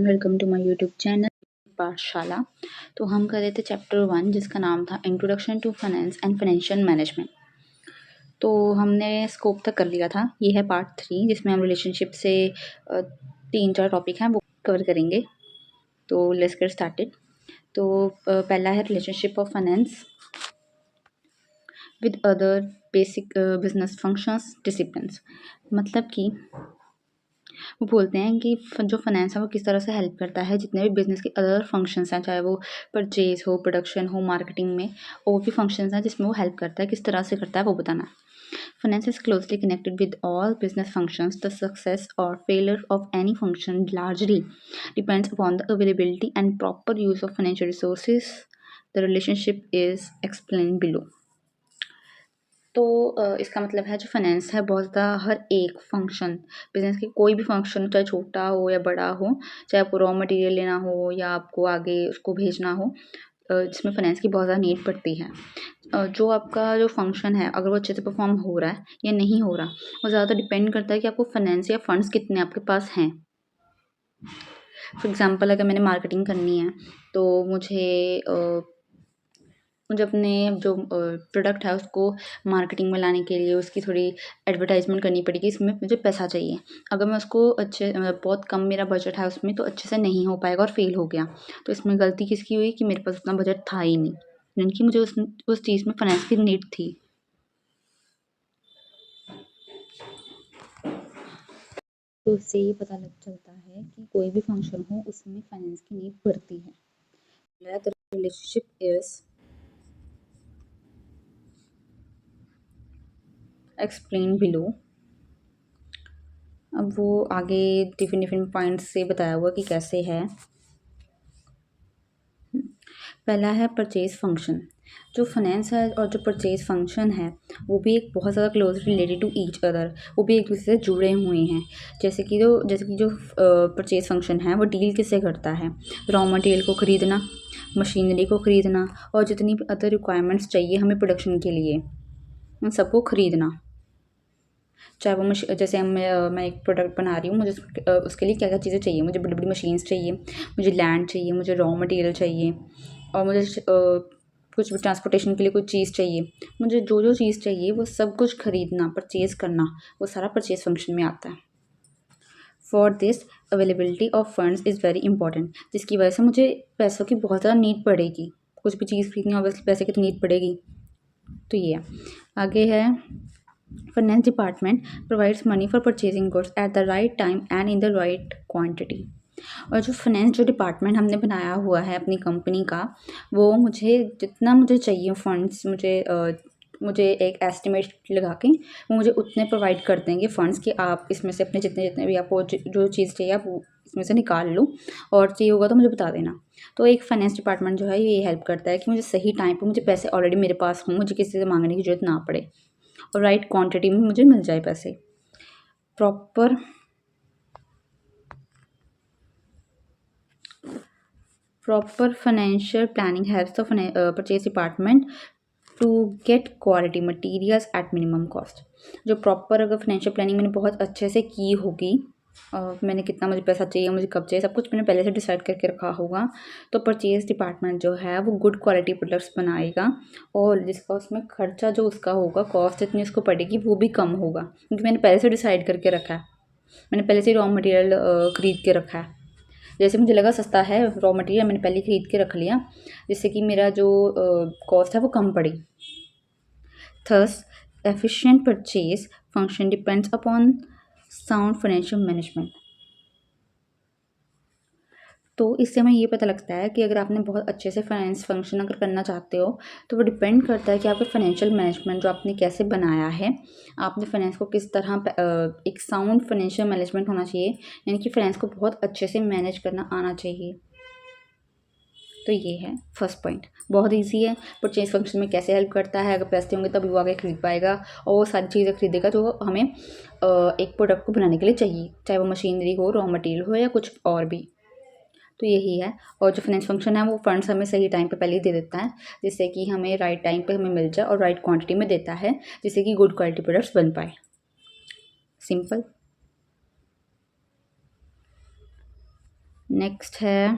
Everyone, welcome to my YouTube channel Pathshala. तो हम कर रहे थे चैप्टर 1 जिसका नाम था introduction to finance and financial management. तो हमने स्कोप तक कर लिया था। ये है पार्ट 3 जिसमें हम रिलेशनशिप से 3-4 टॉपिक हैं वो कवर करेंगे। तो लेट्स गेट स्टार्टेड। तो पहला है relationship of finance with other basic business functions disciplines. मतलब कि वो बोलते हैं कि जो फाइनेंस है वो किस तरह से हेल्प करता है जितने भी बिजनेस के अदर फंक्शंस हैं, चाहे वो परचेज हो, प्रोडक्शन हो, मार्केटिंग में और भी फंक्शंस हैं जिसमें वो हेल्प करता है, किस तरह से करता है वो बताना है। Finance is closely connected with all business functions. The success or failure of any function largely depends upon the availability and proper use of financial resources. The relationship is explained below. तो इसका मतलब है जो finance है बहुत ज़्यादा हर एक function business के कोई भी फंक्शन चाहे छोटा हो या बड़ा हो, चाहे आपको रॉ मटेरियल लेना हो या आपको आगे उसको भेजना हो, जिसमें फाइनेंस की बहुत ज़्यादा नीड पड़ती है। जो आपका जो फंक्शन है अगर वो अच्छे से परफॉर्म हो रहा है या नहीं हो रहा, वो ज़्यादा डिपेंड करता है कि आपको फाइनेंस या फंड्स कितने आपके पास हैं। फॉर एग्ज़ाम्पल अगर मैंने मार्केटिंग करनी है तो मुझे अपने जो प्रोडक्ट है उसको मार्केटिंग में लाने के लिए उसकी थोड़ी एडवर्टाइजमेंट करनी पड़ेगी, इसमें मुझे पैसा चाहिए। अगर मैं उसको बहुत कम मेरा बजट है उसमें तो अच्छे से नहीं हो पाएगा और फेल हो गया, तो इसमें गलती किसकी हुई कि मेरे पास उतना बजट था ही नहीं, यानी कि मुझे उस चीज़ में फाइनेंस की नीड थी। तो उससे ये पता लग चलता है कि कोई भी फंक्शन हो उसमें फाइनेंस की नीड पड़ती है। The relationship is explain below. अब वो आगे डिफरेंट पॉइंट्स से बताया हुआ कि कैसे है। पहला है परचेज फंक्शन। जो फाइनेंस है और जो परचेज फंक्शन है वो भी एक बहुत ज़्यादा close related to each other, वो भी एक दूसरे से जुड़े हुए हैं। जैसे कि जो परचेज फंक्शन है वो डील किससे करता है, रॉ मटेरियल को ख़रीदना, मशीनरी को ख़रीदना और जितनी भी अदर रिक्वायरमेंट्स चाहिए हमें प्रोडक्शन के लिए उन सबको ख़रीदना। चाहे वो जैसे मैं एक प्रोडक्ट बना रही हूँ, मुझे उसके लिए क्या क्या चीज़ें चाहिए, मुझे बड़ी बड़ी मशीन्स चाहिए, मुझे लैंड चाहिए, मुझे रॉ मटेरियल चाहिए और मुझे कुछ भी ट्रांसपोर्टेशन के लिए कुछ चीज़ चाहिए। मुझे जो जो चीज़ चाहिए वो सब कुछ ख़रीदना, परचेज़ करना, वो सारा परचेज़ फंक्शन में आता है। For this availability of funds is very important, जिसकी वजह से मुझे पैसों की बहुत ज़्यादा नीड पड़ेगी। कुछ भी चीज़ खरीदनी हो पैसे की तो नीड पड़ेगी। तो ये आगे है finance department provides money for purchasing goods at the right time and in the right quantity. और जो फाइनेंस जो डिपार्टमेंट हमने बनाया हुआ है अपनी कंपनी का, वो मुझे जितना मुझे चाहिए फंड्स, मुझे एक एस्टिमेट लगा के वो मुझे उतने प्रोवाइड कर देंगे फंड्स कि आप इसमें से अपने जितने जितने भी आपको जो चीज़ चाहिए आप इसमें से निकाल लो और चाहिए होगा तो मुझे बता देना। तो एक फाइनेंस डिपार्टमेंट जो है ये हेल्प करता है कि मुझे सही टाइम पर मुझे पैसे ऑलरेडी मेरे पास हों, मुझे किसी से मांगने की जरूरत ना पड़े और राइट क्वांटिटी में मुझे मिल जाए पैसे। Proper financial planning helps the purchase department to get quality materials at minimum cost. जो प्रॉपर अगर फाइनेंशियल प्लानिंग मैंने बहुत अच्छे से की होगी और मैंने कितना मुझे पैसा चाहिए, मुझे कब चाहिए, सब कुछ मैंने पहले से डिसाइड करके रखा होगा, तो परचेज डिपार्टमेंट जो है वो गुड क्वालिटी प्रोडक्ट्स बनाएगा और जिसका उसमें खर्चा जो उसका होगा, कॉस्ट जितनी उसको पड़ेगी वो भी कम होगा, क्योंकि मैंने पहले से डिसाइड करके रखा है, मैंने पहले से रॉ मटेरियल ख़रीद के रखा है। जैसे मुझे लगा सस्ता है रॉ मटेरियल, मैंने पहले ख़रीद के रख लिया जिससे कि मेरा जो कॉस्ट है वो कम पड़ी। Thus efficient purchase function depends upon sound financial management. तो इससे हमें ये पता लगता है कि अगर आपने बहुत अच्छे से फाइनेंस फंक्शन अगर करना चाहते हो तो वो डिपेंड करता है कि आपका फाइनेंशियल मैनेजमेंट जो आपने कैसे बनाया है, आपने फाइनेंस को किस तरह एक साउंड फाइनेंशियल मैनेजमेंट होना चाहिए, यानी कि फाइनेंस को बहुत अच्छे से मैनेज करना आना चाहिए। तो ये है फर्स्ट पॉइंट, बहुत इजी है। परचेज फंक्शन में कैसे हेल्प करता है, अगर पैसे होंगे तभी वो आगे खरीद पाएगा और वो सारी चीज़ें खरीदेगा जो हमें एक प्रोडक्ट को बनाने के लिए चाहिए, चाहे वो मशीनरी हो, रॉ मटेरियल हो या कुछ और भी। तो यही है। और जो फाइनेंस फंक्शन है वो फंड्स हमें सही टाइम पे पहले ही दे देता है, जिससे कि हमें राइट टाइम पे हमें मिल जाए और राइट क्वांटिटी में देता है, जिससे कि गुड क्वालिटी प्रोडक्ट्स बन पाए। सिंपल। नेक्स्ट है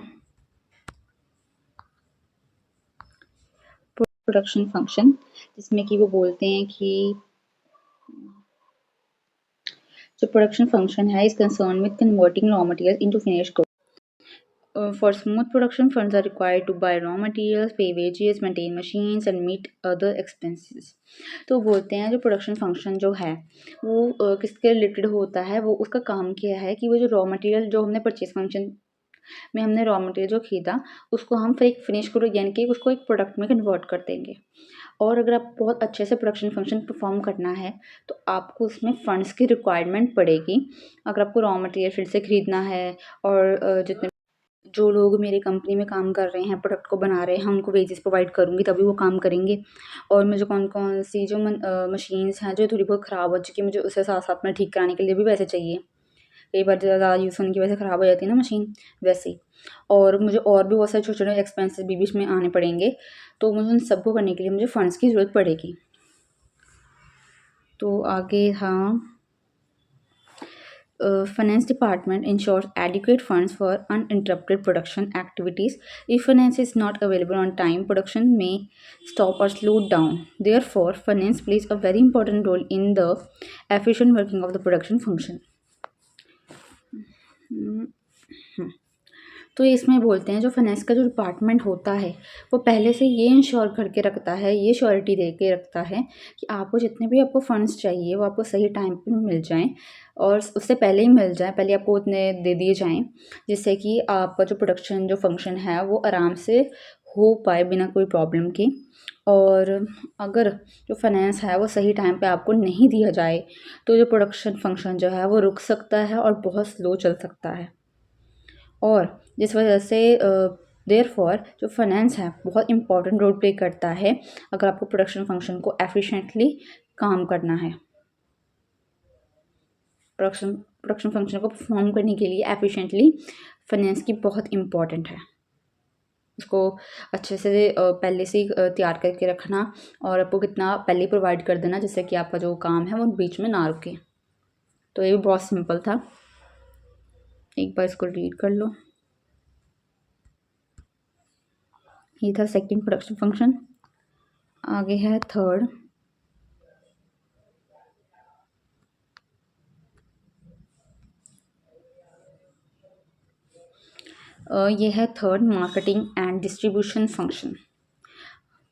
प्रोडक्शन फंक्शन, जिसमें कि वो बोलते हैं कि जो प्रोडक्शन फंक्शन है is concern with converting raw material into finished goods. For smooth production, funds are required to buy raw materials, pay wages, maintain machines and meet other expenses. तो बोलते हैं जो प्रोडक्शन फंक्शन जो है वो किसके related होता है, वो उसका काम क्या है कि वो जो रॉ मटेरियल जो हमने परचेज फंक्शन में हमने रॉ मटेरियल जो खरीदा उसको हम फिर एक फिनिश करो यानी कि उसको एक प्रोडक्ट में कन्वर्ट कर देंगे. और अगर आप बहुत अच्छे से प्रोडक्शन फंक्शन परफॉर्म करना है तो आपको उसमें फ़ंड्स की रिक्वायरमेंट पड़ेगी. अगर आपको रॉ मटेरियल फिर से ख़रीदना है और जितने जो लोग मेरी कंपनी में काम कर रहे हैं, प्रोडक्ट को बना रहे हैं, उनको वेजेस प्रोवाइड करूँगी तभी वो काम करेंगे. और मुझे कौन-कौन सी जो मशीन्स हैं जो थोड़ी बहुत ख़राब हो चुकी है, मुझे उसे साथ-साथ में ठीक कराने के लिए भी पैसे चाहिए. कई बार ज़्यादा यूज़ होने की वजह से ख़राब हो जाती है ना मशीन, वैसे ही. और मुझे और भी बहुत सारे छोटे-छोटे एक्सपेंसेस बीच में आने पड़ेंगे, तो मुझे उन सबको करने के लिए मुझे फ़ंड्स की ज़रूरत पड़ेगी. तो आगे हाँ, finance department ensures adequate funds for uninterrupted production activities. If finance is not available on time, production may stop or slow down. Therefore, finance plays a very important role in the efficient working of the production function. तो इसमें बोलते हैं जो finance का जो department होता है वो पहले से ये इंश्योर करके रखता है, ये श्योरिटी दे के रखता है कि आपको जितने भी आपको फ़ंड्स चाहिए वो आपको सही टाइम पे मिल जाएं और उससे पहले ही मिल जाएं, पहले आपको उतने दे दिए जाएं जिससे कि आपका जो प्रोडक्शन जो फंक्शन है वो आराम से हो पाए बिना कोई प्रॉब्लम के. और अगर जो फाइनेंस है वो सही टाइम पे आपको नहीं दिया जाए तो जो प्रोडक्शन फंक्शन जो है वो रुक सकता है और बहुत स्लो चल सकता है. और जिस वजह से देयरफॉर जो फाइनेंस है बहुत इंपॉर्टेंट रोल प्ले करता है अगर आपको प्रोडक्शन फंक्शन को एफिशिएंटली काम करना है. प्रोडक्शन फंक्शन को परफॉर्म करने के लिए एफिशिएंटली फाइनेंस की बहुत इम्पॉर्टेंट है. उसको अच्छे से पहले से ही तैयार करके रखना और आपको कितना पहले ही प्रोवाइड कर देना जिससे कि आपका जो काम है वो बीच में ना रुके. तो ये भी बहुत सिंपल था, एक बार इसको रीड कर लो. ये था सेकंड प्रोडक्शन फंक्शन. आगे है थर्ड. ये है third marketing and distribution function.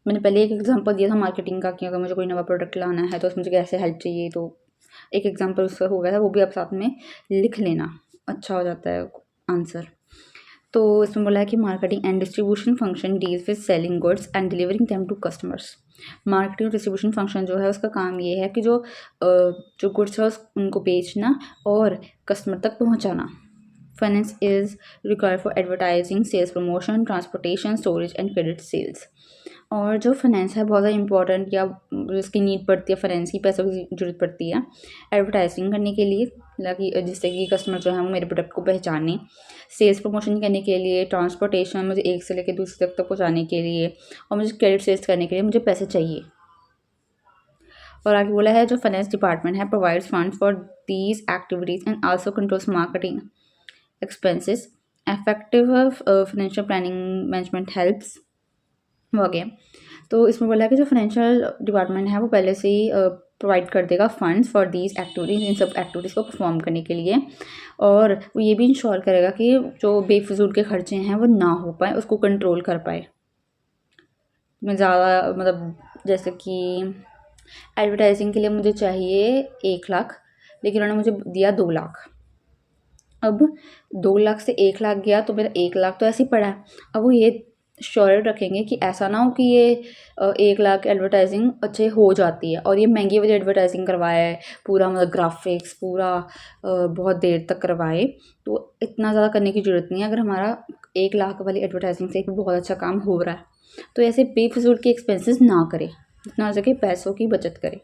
मैंने पहले एक एग्जांपल दिया था मार्केटिंग का कि अगर मुझे कोई नवा प्रोडक्ट लाना है तो उसमें मुझे कैसे हेल्प चाहिए, तो एक एग्जांपल उसका हो गया था, वो भी आप साथ में लिख लेना, अच्छा हो जाता है आंसर. तो इसमें बोला है कि marketing and distribution function deals with selling goods and delivering them to customers. Marketing और डिस्ट्रीब्यूशन फंक्शन जो है उसका काम ये है कि जो गुड्स है उनको बेचना और कस्टमर तक पहुंचाना. Finance is required for advertising, sales promotion, transportation, storage and credit sales. और जो फाइनेंस है बहुत ज़्यादा इंपॉर्टेंट या जिसकी नीड पड़ती है फाइनेंस की, पैसों की ज़रूरत पड़ती है एडवर्टाइजिंग करने के लिए ताकि जिससे कि कस्टमर जो है वो मेरे प्रोडक्ट को पहचाने, सेल्स प्रमोशन करने के लिए, ट्रांसपोर्टेशन मुझे एक से लेकर दूसरे तक पहुँचाने के लिए और मुझे क्रेडिट सेल्स करने के लिए मुझे पैसे चाहिए. और आगे बोला है जो फाइनेंस डिपार्टमेंट है provides fund for these activities and also controls marketing expenses. Effective financial planning management helps हो गया. तो इसमें बोला है कि जो फाइनेंशियल डिपार्टमेंट है वो पहले से ही प्रोवाइड कर देगा फंड्स फॉर दीज एक्टिविटीज़, इन सब एक्टिविटीज़ को परफॉर्म करने के लिए. और वो ये भी इंश्योर करेगा कि जो बेफिजूल के खर्चे हैं वो ना हो पाए, उसको कंट्रोल कर पाए. मैं ज़्यादा मतलब जैसे कि एडवर्टाइजिंग के लिए मुझे चाहिए 1 लाख लेकिन उन्होंने मुझे दिया 2 लाख. अब 2 लाख से 1 लाख गया तो मेरा 1 लाख तो ऐसे ही पड़ा है. अब वो ये श्योर रखेंगे कि ऐसा ना हो कि ये 1 लाख एडवर्टाइजिंग अच्छे हो जाती है और ये महंगी वाली एडवर्टाइजिंग करवाए, पूरा मतलब ग्राफिक्स पूरा बहुत देर तक करवाए. तो इतना ज़्यादा करने की ज़रूरत नहीं है अगर हमारा 1 लाख वाली एडवर्टाइजिंग से भी बहुत अच्छा काम हो रहा है. तो ऐसे बेफिजूल के एक्सपेंसेस ना करें, जितना हो सके पैसों की बचत करें.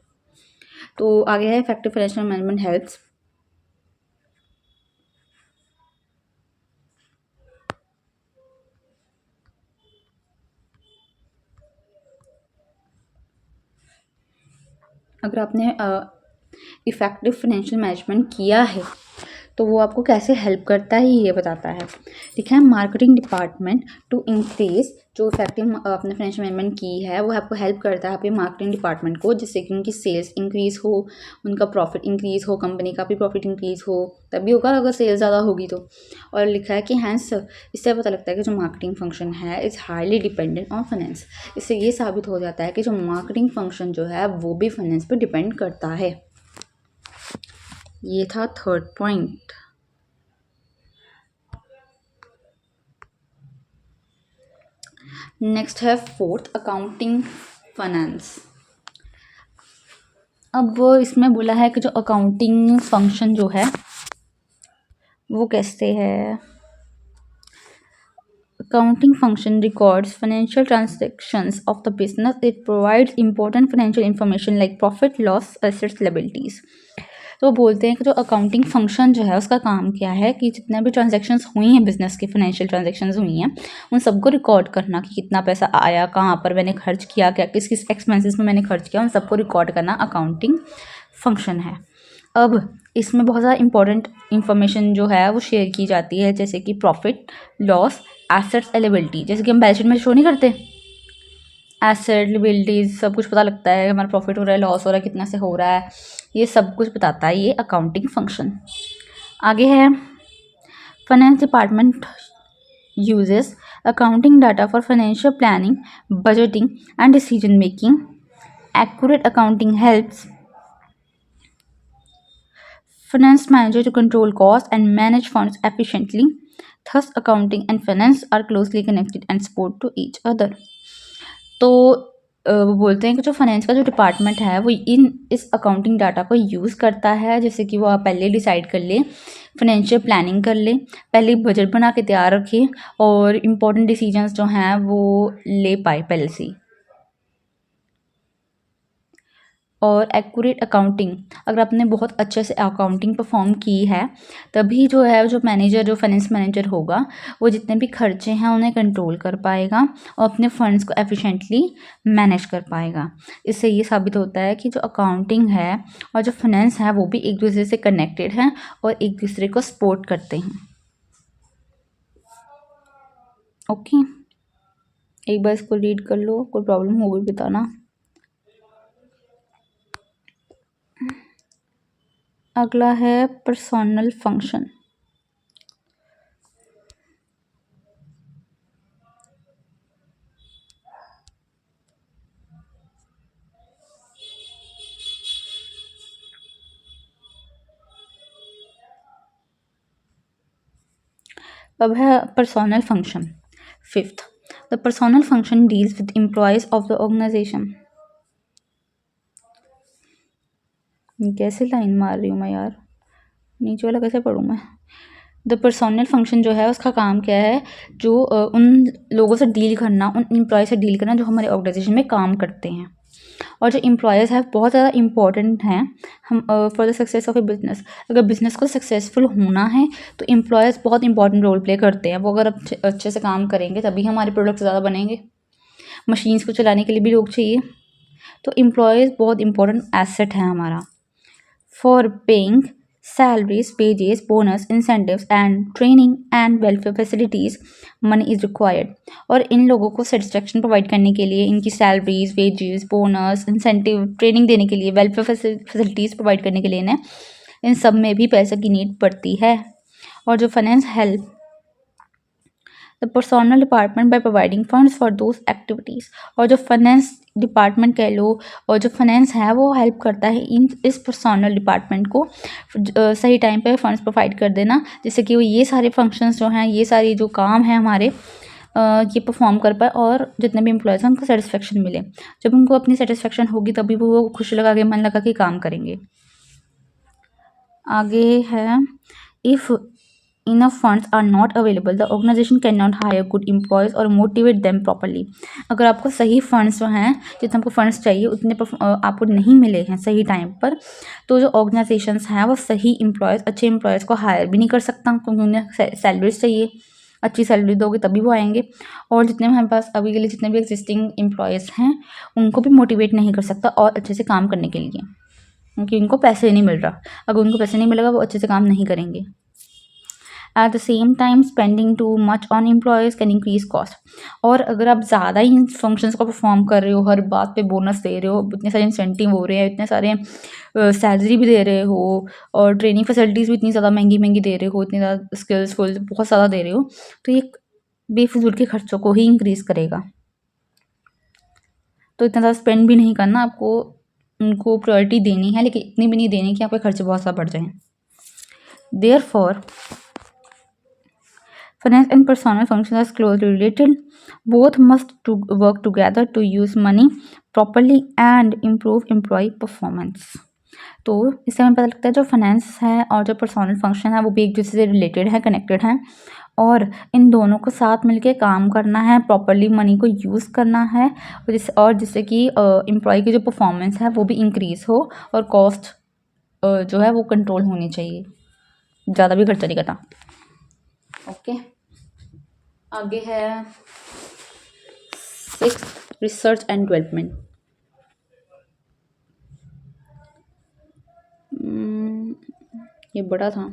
तो आगे है इफेक्टिव फाइनेंशियल मैनेजमेंट हेल्प्स. अगर आपने इफ़ेक्टिव फाइनेंशियल मैनेजमेंट किया है तो वो आपको कैसे हेल्प करता है ये बताता है। लिखा है मार्केटिंग डिपार्टमेंट टू इंक्रीज, जो इफेक्टिव अपने फाइनेंशियल मैनेजमेंट की है वो आपको हेल्प करता है आपके मार्केटिंग डिपार्टमेंट को, जिससे कि उनकी सेल्स इंक्रीज़ हो, उनका प्रॉफिट इंक्रीज़ हो, कंपनी का भी प्रॉफिट इंक्रीज़ हो, तभी होगा अगर सेल्स ज़्यादा होगी तो। और लिखा है कि हैंस इससे पता लगता है कि जो मार्केटिंग फंक्शन है is highly dependent on finance. इससे ये साबित हो जाता है कि जो मार्केटिंग फंक्शन जो है वो भी फाइनेंस पर डिपेंड करता है। ये था थर्ड पॉइंट। नेक्स्ट है फोर्थ, अकाउंटिंग फाइनेंस। अब इसमें बोला है कि जो अकाउंटिंग फंक्शन जो है वो कैसे है। Accounting function records financial transactions of the business. It provides important financial information like profit, loss, assets, liabilities. तो बोलते हैं कि जो अकाउंटिंग फंक्शन जो है उसका काम क्या है कि जितने भी ट्रांजैक्शंस हुई हैं बिजनेस की, फाइनेंशियल ट्रांजैक्शंस हुई हैं, उन सबको रिकॉर्ड करना कि कितना पैसा आया, कहाँ पर मैंने खर्च किया, क्या किस किस एक्सपेंसेस में मैंने खर्च किया, उन सबको रिकॉर्ड करना अकाउंटिंग फंक्शन है। अब इसमें बहुत ज़्यादा इंपॉर्टेंट इंफॉर्मेशन जो है वो शेयर की जाती है, जैसे कि प्रॉफिट, लॉस, एसेट्स, लायबिलिटी। जैसे कि हम बैलेंस शीट में शो नहीं करते, एसेट, लायबिलिटीज सब कुछ पता लगता है, हमारा प्रॉफिट हो रहा है, लॉस हो रहा है, कितना से हो रहा है, ये सब कुछ बताता है ये अकाउंटिंग फंक्शन। आगे है finance department uses accounting data for financial planning, budgeting and decision making. Accurate accounting helps finance manager to control costs and manage funds efficiently. Thus, accounting and finance are closely connected and support to each other. तो वो बोलते हैं कि जो finance का जो department है वो इस अकाउंटिंग डाटा को यूज़ करता है, जैसे कि वो आप पहले डिसाइड कर ले, फाइनेंशियल प्लानिंग कर ले, पहले बजट बना के तैयार रखे और इम्पोर्टेंट डिसीजंस जो हैं वो ले पाए पहले से। और एक्यूरेट अकाउंटिंग, अगर आपने बहुत अच्छे से अकाउंटिंग परफॉर्म की है तभी जो है जो मैनेजर, जो फाइनेंस मैनेजर होगा वो जितने भी खर्चे हैं उन्हें कंट्रोल कर पाएगा और अपने फंड्स को एफिशिएंटली मैनेज कर पाएगा। इससे ये साबित होता है कि जो अकाउंटिंग है और जो फाइनेंस है वो भी एक दूसरे से कनेक्टेड हैं और एक दूसरे को सपोर्ट करते हैं। ओके, एक बार इसको रीड कर लो, कोई प्रॉब्लम हो गई बताना। अगला है पर्सनल फंक्शन। अब है personal function fifth. The personal function deals with employees of the organization. कैसे लाइन मार रही हूँ मैं यार, नीचे वाला कैसे पढ़ूँ मैं। द पर्सनल फंक्शन जो है उसका काम क्या है, जो उन लोगों से डील करना, उन एम्प्लॉय से डील करना जो हमारे ऑर्गेनाइजेशन में काम करते हैं। और जो एम्प्लॉयज़ हैं बहुत ज़्यादा इंपॉर्टेंट हैं हम for the success of a business. अगर बिज़नेस को सक्सेसफुल होना है तो एम्प्लॉयज़ बहुत इंपॉर्टेंट रोल प्ले करते हैं। वो अगर अच्छे से काम करेंगे तभी हमारे प्रोडक्ट ज़्यादा बनेंगे। मशीन्स को चलाने के लिए भी लोग चाहिए, तो एम्प्लॉयज़ बहुत इंपॉर्टेंट एसेट है हमारा। For paying salaries, wages, bonus, incentives and training and welfare facilities money is required। और इन लोगों को सेटिस्फेक्शन प्रोवाइड करने के लिए, इनकी salaries, wages, bonus, incentive, training देने के लिए, वेलफेयर फैसिलिटीज़ प्रोवाइड करने के लिए इन्हें इन सब में भी पैसे की नीड पड़ती है। और जो finance help the personal department by providing funds for those activities. और जो फाइनेंस डिपार्टमेंट कह लो और जो फाइनेंस है वो हेल्प करता है इस पर्सनल डिपार्टमेंट को सही टाइम पे फंड्स प्रोवाइड कर देना, जिससे कि वो ये सारे फंक्शंस जो हैं, ये सारी जो काम है हमारे ये परफॉर्म कर पाए और जितने भी एम्प्लॉयज़ हैं उनको सेटिस्फेक्शन मिले। जब उनको अपनी सेटिस्फेक्शन होगी तभी वो खुश लगा के, मन लगा के काम करेंगे। आगे है if enough funds are not available, the organization cannot hire good employees or motivate them properly। अगर आपको सही फंड्स जो हैं, जितने आपको फंड्स चाहिए उतने आपको नहीं मिले हैं सही टाइम पर, तो जो ऑर्गेनाइजेशंस हैं वो सही एम्प्लॉयज़, अच्छे एम्प्लॉयज़ को हायर भी नहीं कर सकता, क्योंकि उन्हें सैलरीज चाहिए, अच्छी सैलरी दोगे तभी वो आएंगे। और जितने हमारे पास अभी के लिए जितने भी एग्जिस्टिंग एम्प्लॉयज़ हैं उनको भी मोटिवेट नहीं कर सकता और अच्छे से काम करने के लिए, क्योंकि उनको पैसे नहीं मिल रहा। अगर उनको पैसे नहीं मिलेगा वो अच्छे से काम नहीं करेंगे। At the same time spending too much on employees can increase cost. और अगर आप ज़्यादा ही इन फंक्शंस को परफॉर्म कर रहे हो, हर बात पे बोनस दे रहे हो, इतने सारे इंसेंटिव हो रहे हैं, इतने सारे सैलरी भी दे रहे हो, और ट्रेनिंग फैसिलिटीज़ भी इतनी ज़्यादा महंगी महंगी दे रहे हो, इतनी ज़्यादा स्किल्सफुल बहुत ज़्यादा दे रहे हो, तो ये बेफिजूल के खर्चों को ही इंक्रीज़ करेगा। तो इतना ज़्यादा स्पेंड भी नहीं करना, आपको उनको प्रायोरिटी देनी है, लेकिन इतनी भी नहीं देनी कि आपके खर्चे बहुत ज़्यादा बढ़ जाएँ। Therefore finance and personal functions are closely related. Both must to work together to use money properly and improve employee performance. तो इससे हमें पता लगता है जो फाइनेंस है और जो पर्सनल फंक्शन है वो भी एक दूसरे से रिलेटेड है, कनेक्टेड हैं, और इन दोनों को साथ मिलके काम करना है, प्रॉपरली मनी को यूज़ करना है, और जिससे कि एम्प्लॉय की जो परफॉर्मेंस है वो भी इंक्रीज़ हो और कॉस्ट जो है वो कंट्रोल होनी चाहिए, ज़्यादा भी खर्चा नहीं करना। ओके, आगे है 6 रिसर्च एंड डेवलपमेंट। ये बड़ा था।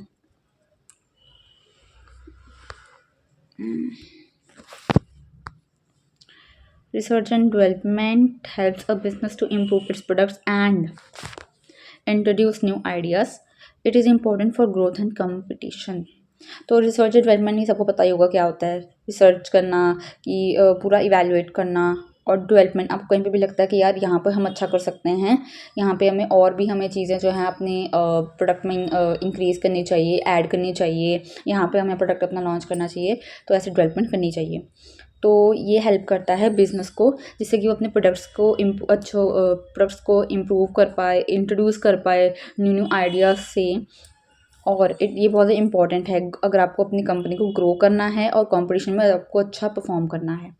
Research and development helps a business to improve its products and introduce new ideas. It is important for growth and competition. तो रिसर्च एंड डेवलपमेंट ही सबको पता ही होगा क्या होता है। रिसर्च करना कि पूरा इवेलुएट करना, और डेवलपमेंट आपको कहीं पे भी लगता है कि यार यहाँ पर हम अच्छा कर सकते हैं, यहाँ पे हमें और भी हमें चीज़ें जो हैं अपने प्रोडक्ट में इंक्रीज़ करनी चाहिए, ऐड करनी चाहिए, यहाँ पे हमें प्रोडक्ट अपना लॉन्च करना चाहिए, तो ऐसे डेवलपमेंट करनी चाहिए। तो ये हेल्प करता है बिज़नेस को, जिससे कि वो अपने प्रोडक्ट्स को प्रोडक्ट्स को इम्प्रूव कर पाए, इंट्रोड्यूस कर पाए न्यू न्यू आइडियाज़ से। और ये बहुत इंपॉर्टेंट है अगर आपको अपनी कंपनी को ग्रो करना है और कंपटीशन में आपको अच्छा परफॉर्म करना है।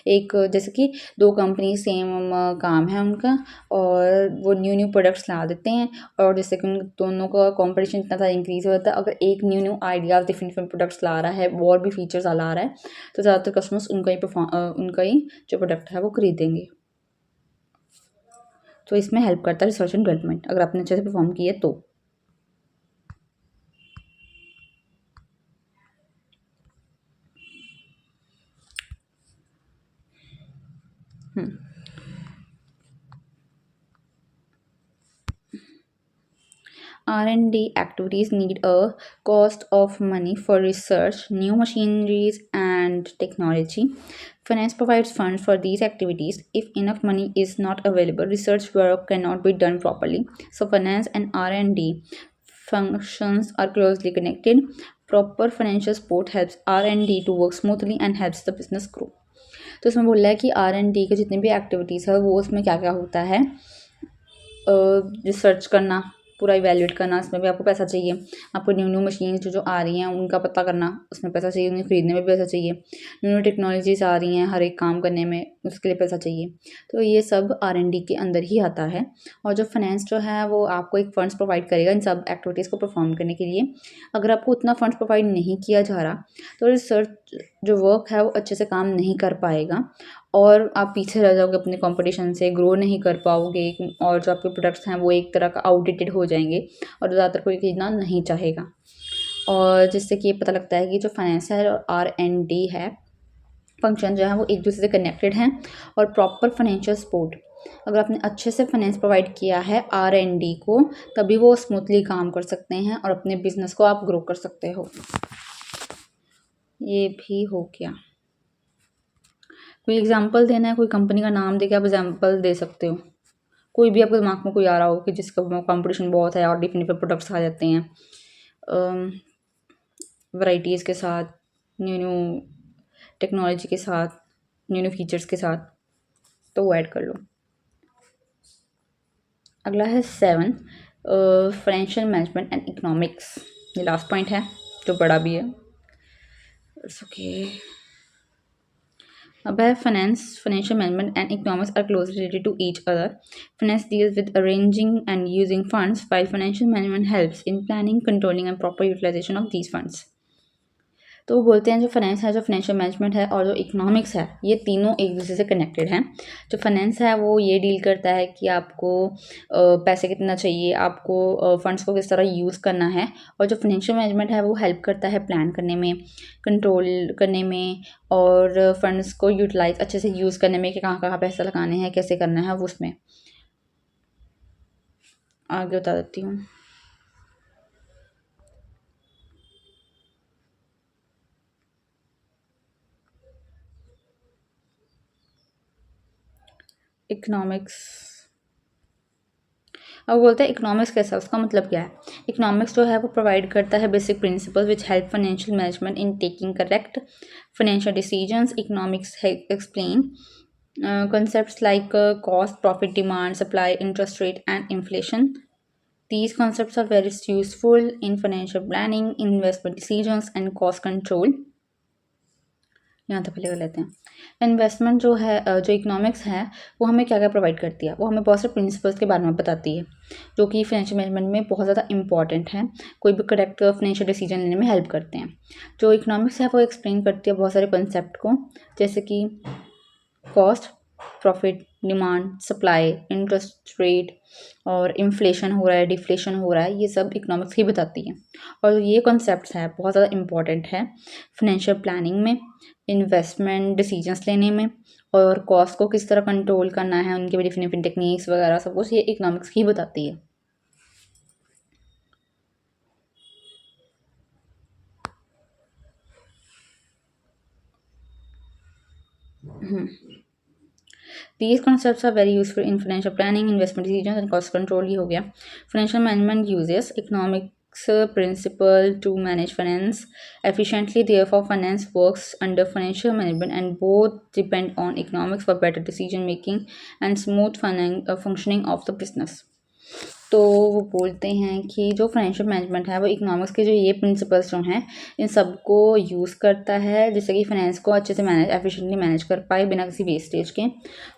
एक जैसे कि दो कंपनी सेम काम है उनका, और वो न्यू न्यू प्रोडक्ट्स ला देते हैं, और जैसे कि उन दोनों का कंपटीशन इतना ज़्यादा इंक्रीज़ हो जाता है। अगर एक new new ideas different different products ला रहा है, और भी फीचर्स ला रहा है, तो ज़्यादातर कस्टमर्स उनका ही जो प्रोडक्ट है वो खरीदेंगे। तो इसमें हेल्प करता है रिसर्च एंड डेवलपमेंट, अगर आपने अच्छे से परफॉर्म किए तो। R&D activities need a cost of money for research, new machineries, and technology. Finance provides funds for these activities. If enough money is not available, research work cannot be done properly. So, finance and R&D functions are closely connected. Proper financial support helps R&D to work smoothly and helps the business grow. तो इसमें बोल रहा है कि R&D के जितने भी activities है वो उसमें क्या क्या होता है। रिसर्च करना, पूरा इवैल्यूएट करना, इसमें भी आपको पैसा चाहिए। आपको न्यू न्यू मशीन जो आ रही हैं उनका पता करना, उसमें पैसा चाहिए, उन्हें ख़रीदने में भी पैसा चाहिए। न्यू न्यू टेक्नोलॉजीज़ आ रही हैं हर एक काम करने में, उसके लिए पैसा चाहिए। तो ये सब R&D के अंदर ही आता है। और जो फाइनेंस जो है वो आपको एक फ़ंड्स प्रोवाइड करेगा इन सब एक्टिविटीज़ को परफॉर्म करने के लिए। अगर आपको उतना फ़ंड्स प्रोवाइड नहीं किया जा रहा, तो रिसर्च जो वर्क है वो अच्छे से काम नहीं कर पाएगा, और आप पीछे रह जाओगे अपने कंपटीशन से, ग्रो नहीं कर पाओगे, और जो आपके प्रोडक्ट्स हैं वो एक तरह का आउटडेटेड हो जाएंगे, और ज़्यादातर कोई खरीदना नहीं चाहेगा। और जिससे कि ये पता लगता है कि जो फाइनेंस है और R&D है फंक्शन जो है वो एक दूसरे से कनेक्टेड हैं। और प्रॉपर फाइनेंशियल सपोर्ट, अगर आपने अच्छे से फाइनेंस प्रोवाइड किया है R&D को, तभी वो स्मूथली काम कर सकते हैं और अपने बिजनेस को आप ग्रो कर सकते हो। ये भी हो गया। कोई एग्जांपल देना है, कोई कंपनी का नाम देके आप एग्जांपल दे सकते हो, कोई भी आपके दिमाग में कोई आ रहा हो कि जिसका कंपटीशन बहुत है और डिफरेंट डिफरेंट प्रोडक्ट्स आ जाते हैं वैराइटीज़ के साथ, न्यू न्यू टेक्नोलॉजी के साथ, न्यू न्यू फीचर्स के साथ, तो वो ऐड कर लो। अगला है 7 फाइनेंशियल मैनेजमेंट एंड इकोनॉमिक्स। ये लास्ट पॉइंट है जो बड़ा भी है। ओके, अब है finance, financial management and economics are closely related to each other. Finance deals with arranging and using funds, while financial management helps in planning, controlling and proper utilization of these funds. तो वो बोलते हैं जो finance है, जो financial management है और जो इकोनॉमिक्स है, ये तीनों एक दूसरे से कनेक्टेड हैं। जो फाइनेंस है वो ये डील करता है कि आपको पैसे कितना चाहिए, आपको फंड्स को किस तरह यूज़ करना है। और जो फाइनेंशियल मैनेजमेंट है वो हेल्प करता है प्लान करने में, कंट्रोल करने में और फंड्स को यूटिलाइज अच्छे से यूज़ करने में कि कहाँ कहाँ पैसा लगाने हैं, कैसे करना है, वो उसमें आगे बता देती हूँ। इकोनॉमिक्स, अब बोलते हैं इकोनॉमिक्स कैसा, उसका मतलब क्या है। इकोनॉमिक्स जो है वो प्रोवाइड करता है basic principles which help financial management in taking correct financial decisions. Economics explain concepts like cost, profit, demand, supply, interest rate, and inflation. These concepts are very useful in financial planning, investment decisions, and cost control. यहाँ तक पहले कर लेते हैं। Investment जो है, जो economics है वो हमें क्या क्या प्रोवाइड करती है, वो हमें बहुत से प्रिंसिपल्स के बारे में बताती है जो कि फाइनेंशियल मैनेजमेंट में बहुत ज़्यादा इंपॉर्टेंट है, कोई भी करेक्ट फाइनेंशियल डिसीजन लेने में हेल्प करते हैं। जो इकोनॉमिक्स है वो एक्सप्लेन करती है बहुत सारे कंसेप्ट को, जैसे कि cost, profit, demand, supply, interest rate और इन्फ्लेशन हो रहा है, डिफ्लेशन हो रहा है, ये सब इकोनॉमिक्स ही बताती है। और ये कॉन्सेप्ट्स हैं बहुत ज़्यादा इंपॉर्टेंट है फाइनेंशियल प्लानिंग में, इन्वेस्टमेंट डिसीजंस लेने में, और कॉस्ट को किस तरह कंट्रोल करना है, उनके भी डिफरेंट डिफरेंट टेक्निक्स वगैरह सब कुछ ये इकोनॉमिक्स ही बताती है। These concepts are very useful in financial planning, investment decisions, and cost control. ही हो गया। Financial management uses economics principle to manage finance efficiently. Therefore, finance works under financial management, and both depend on economics for better decision making and smooth functioning of the business. तो वो बोलते हैं कि जो financial management है वो economics के जो ये प्रिंसिपल्स जो हैं इन सबको यूज़ करता है, जिससे कि फाइनेंस को अच्छे से एफिशिएंटली मैनेज कर पाए बिना किसी वेस्टेज के।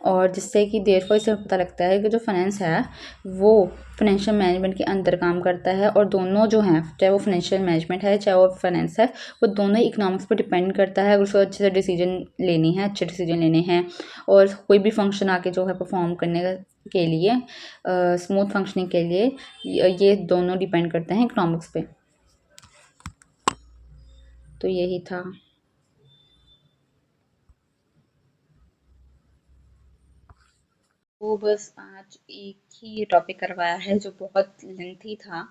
और जिससे कि देयरफॉर इससे पता लगता है कि जो फाइनेंस है वो फाइनेंशियल मैनेजमेंट के अंदर काम करता है, और दोनों जो हैं, चाहे वो फाइनेंशियल मैनेजमेंट है चाहे वो फाइनेंस है, वो दोनों इकोनॉमिक्स पर डिपेंड करता है। अगर उसको अच्छे से डिसीजन लेनी है, अच्छे डिसीजन लेने हैं और कोई भी फंक्शन आके जो है परफॉर्म करने के लिए, स्मूथ फंक्शनिंग के लिए ये दोनों डिपेंड करते हैं इकोनॉमिक्स पे। तो यही था। वो बस आज एक ही टॉपिक करवाया है जो बहुत लेंथी था,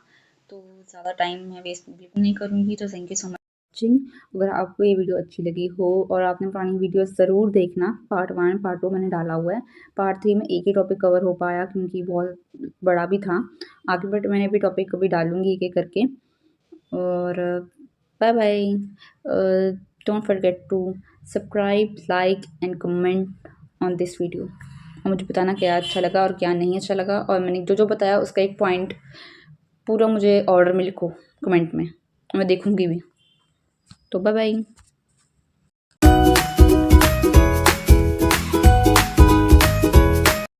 तो ज़्यादा टाइम मैं वेस्ट बिल्कुल नहीं करूँगी। तो thank you so much watching. अगर आपको ये वीडियो अच्छी लगी हो और आपने पुरानी वीडियो ज़रूर देखना, पार्ट 1 पार्ट 2 मैंने डाला हुआ है। पार्ट 3 में एक ही टॉपिक कवर हो पाया क्योंकि बहुत बड़ा भी था आगे, बट मैंने भी टॉपिक कभी डालूँगी एक एक करके। और bye bye. Don't forget to subscribe, like and comment on this video, और मुझे बताना क्या अच्छा लगा और क्या नहीं अच्छा लगा, और मैंने जो जो बताया उसका एक पॉइंट पूरा मुझे ऑर्डर में लिखो कमेंट में, मैं देखूँगी भी। तो बाय बाय।